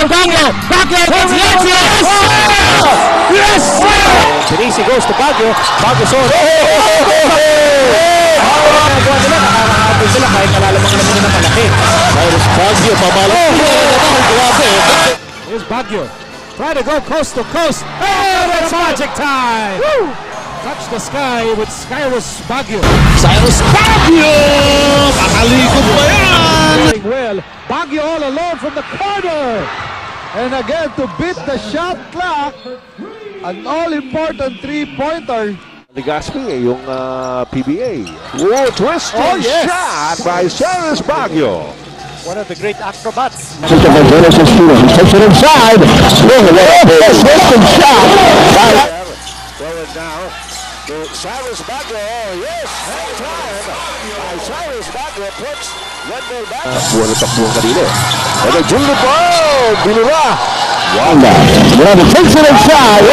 Baguio! Baguio! Yes! Yes! Yes! Pinisi goes to Baguio. Baguio son. Nagawa nila, nakakahabol sila kahit nalalamang naman nila malaki. Cyrus Baguio, pabalak. Here's Baguio. Try to go coast to coast. Oh, it's magic time! Woo! Touch the sky with Cyrus Baguio. Cyrus Baguio! Makalikot ba yan? Well, Baguio all alone from the corner. And again, to beat the shot clock, an all-important three-pointer. Ligaspi, yung PBA. Whoa, twisting shot by Cyrus Baguio. One of the great acrobats. Takes it inside. Twisting shot. Throw it down to Cyrus Baguio. Yes, that time. Cyrus Baguio puts Wendell back. Takbuhan kanina. And a junior ball. Binura. Takes it inside.